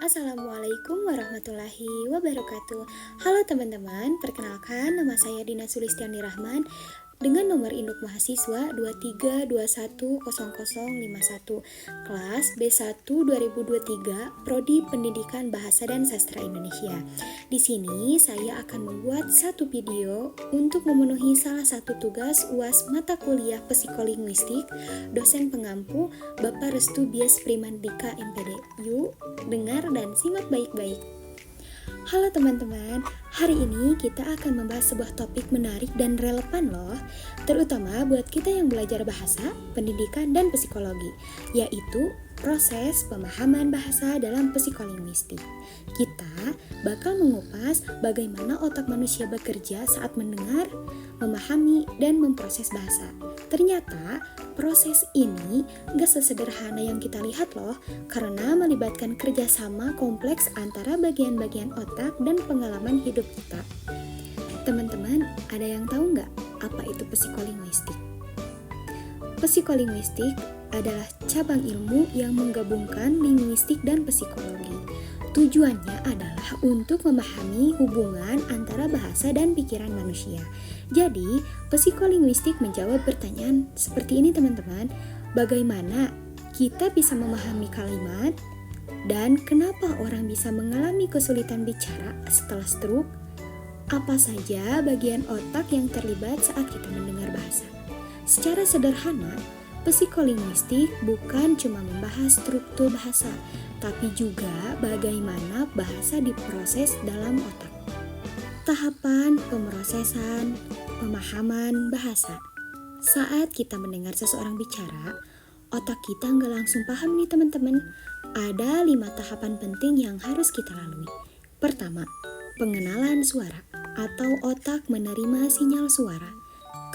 Assalamualaikum warahmatullahi wabarakatuh. Halo teman-teman, perkenalkan nama saya Dina Sulistiani Rahman dengan nomor induk mahasiswa 23210051, kelas B1 2023, Prodi Pendidikan Bahasa dan Sastra Indonesia. Di sini saya akan membuat satu video untuk memenuhi salah satu tugas UAS mata kuliah Psikolinguistik dosen pengampu Bapak Restu Bias Primandika MPD. Yuk, dengar dan simak baik-baik. Halo teman-teman, hari ini kita akan membahas sebuah topik menarik dan relevan loh, terutama buat kita yang belajar bahasa, pendidikan, dan psikologi, yaitu proses pemahaman bahasa dalam psikolinguistik. Kita bakal mengupas bagaimana otak manusia bekerja saat mendengar, memahami, dan memproses bahasa. Ternyata proses ini gak sesederhana yang kita lihat loh, karena melibatkan kerjasama kompleks antara bagian-bagian otak dan pengalaman hidup kita. Teman-teman, ada yang tahu nggak apa itu psikolinguistik? Psikolinguistik adalah cabang ilmu yang menggabungkan linguistik dan psikologi. Tujuannya adalah untuk memahami hubungan antara bahasa dan pikiran manusia. Jadi, psikolinguistik menjawab pertanyaan seperti ini teman-teman. Bagaimana kita bisa memahami kalimat? Dan kenapa orang bisa mengalami kesulitan bicara setelah stroke? Apa saja bagian otak yang terlibat saat kita mendengar bahasa? Secara sederhana, psikolinguistik bukan cuma membahas struktur bahasa, tapi juga bagaimana bahasa diproses dalam otak. Tahapan pemrosesan, pemahaman bahasa. Saat kita mendengar seseorang bicara, otak kita nggak langsung paham nih teman-teman. Ada 5 tahapan penting yang harus kita lalui. Pertama, pengenalan suara atau otak menerima sinyal suara.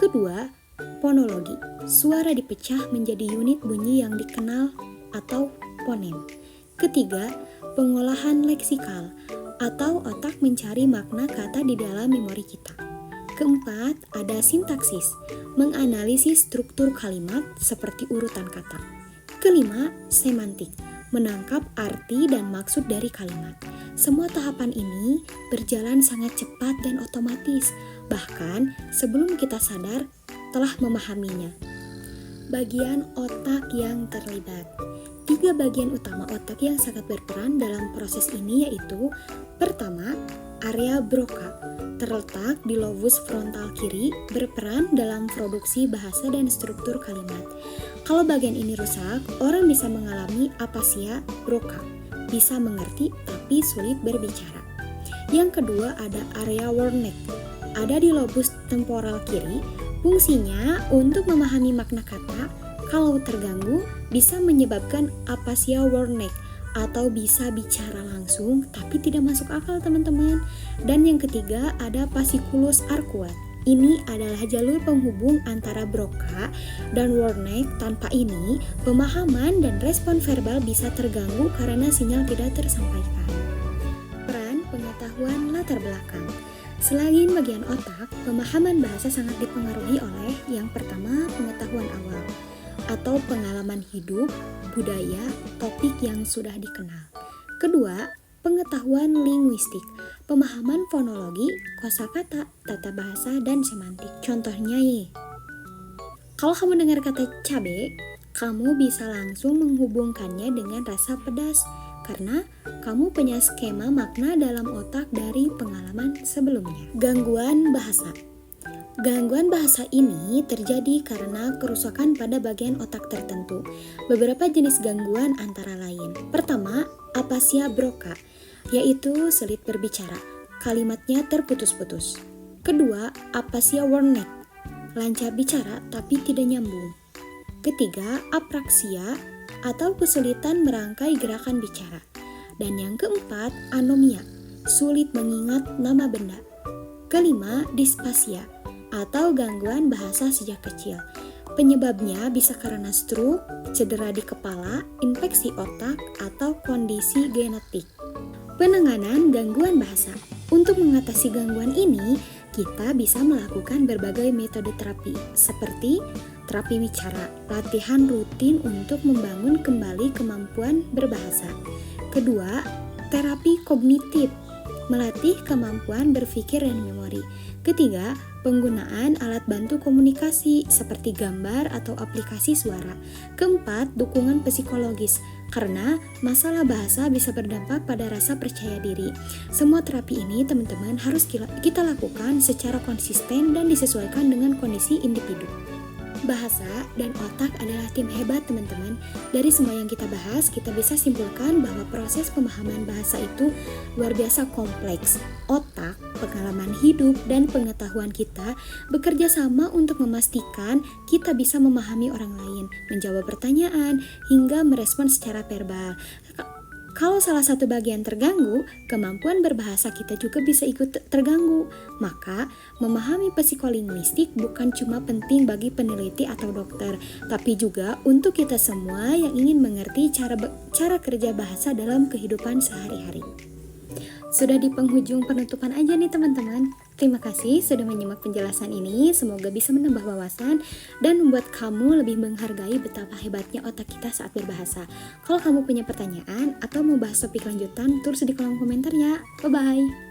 Kedua, fonologi. Suara dipecah menjadi unit bunyi yang dikenal atau fonem. Ketiga, pengolahan leksikal atau otak mencari makna kata di dalam memori kita. Keempat, ada sintaksis, menganalisis struktur kalimat seperti urutan kata. Kelima, semantik, menangkap arti dan maksud dari kalimat. Semua tahapan ini berjalan sangat cepat dan otomatis, bahkan sebelum kita sadar telah memahaminya. Bagian otak yang terlibat. 3 bagian utama otak yang sangat berperan dalam proses ini yaitu: pertama, area Broca, terletak di lobus frontal kiri, berperan dalam produksi bahasa dan struktur kalimat. Kalau bagian ini rusak, orang bisa mengalami apasia Broca, bisa mengerti tapi sulit berbicara. Yang kedua ada area Wernicke, ada di lobus temporal kiri, fungsinya untuk memahami makna kata. Kalau terganggu, bisa menyebabkan apasia Wernicke atau bisa bicara langsung tapi tidak masuk akal teman-teman. Dan yang ketiga ada fasciculus arcuate. Ini adalah jalur penghubung antara Broca dan Wernicke. Tanpa ini, pemahaman dan respon verbal bisa terganggu karena sinyal tidak tersampaikan. Peran pengetahuan latar belakang. Selain bagian otak, pemahaman bahasa sangat dipengaruhi oleh yang pertama, pengetahuan awal atau pengalaman hidup, budaya, topik yang sudah dikenal. Kedua, pengetahuan linguistik, pemahaman fonologi, kosakata, tata bahasa, dan semantik. Contohnya kalau kamu dengar kata cabe, kamu bisa langsung menghubungkannya dengan rasa pedas karena kamu punya skema makna dalam otak dari pengalaman sebelumnya. Gangguan bahasa. Gangguan bahasa ini terjadi karena kerusakan pada bagian otak tertentu. Beberapa jenis gangguan antara lain. Pertama, apasia Broca, yaitu sulit berbicara, kalimatnya terputus-putus. Kedua, apasia Wernicke, lancar bicara tapi tidak nyambung. Ketiga, apraksia atau kesulitan merangkai gerakan bicara. Dan yang keempat, anomia, sulit mengingat nama benda. Kelima, dispasia atau gangguan bahasa sejak kecil. Penyebabnya bisa karena stroke, cedera di kepala, infeksi otak, atau kondisi genetik. Penanganan gangguan bahasa. Untuk mengatasi gangguan ini, kita bisa melakukan berbagai metode terapi seperti terapi bicara, latihan rutin untuk membangun kembali kemampuan berbahasa. Kedua, terapi kognitif, melatih kemampuan berpikir dan memori. Ketiga, penggunaan alat bantu komunikasi seperti gambar atau aplikasi suara. Keempat, dukungan psikologis, karena masalah bahasa bisa berdampak pada rasa percaya diri. Semua terapi ini teman-teman harus kita lakukan secara konsisten dan disesuaikan dengan kondisi individu. Bahasa dan otak adalah tim hebat teman-teman. Dari semua yang kita bahas, kita bisa simpulkan bahwa proses pemahaman bahasa itu luar biasa kompleks. Otak, pengalaman hidup, dan pengetahuan kita bekerja sama untuk memastikan kita bisa memahami orang lain, menjawab pertanyaan, hingga merespon secara verbal. Kalau salah satu bagian terganggu, kemampuan berbahasa kita juga bisa ikut terganggu. Maka, memahami psikolinguistik bukan cuma penting bagi peneliti atau dokter, tapi juga untuk kita semua yang ingin mengerti cara kerja bahasa dalam kehidupan sehari-hari. Sudah di penghujung penutupan aja nih teman-teman. Terima kasih sudah menyimak penjelasan ini. Semoga bisa menambah wawasan dan membuat kamu lebih menghargai betapa hebatnya otak kita saat berbahasa. Kalau kamu punya pertanyaan atau mau bahas topik lanjutan, tulis di kolom komentar ya. Bye-bye.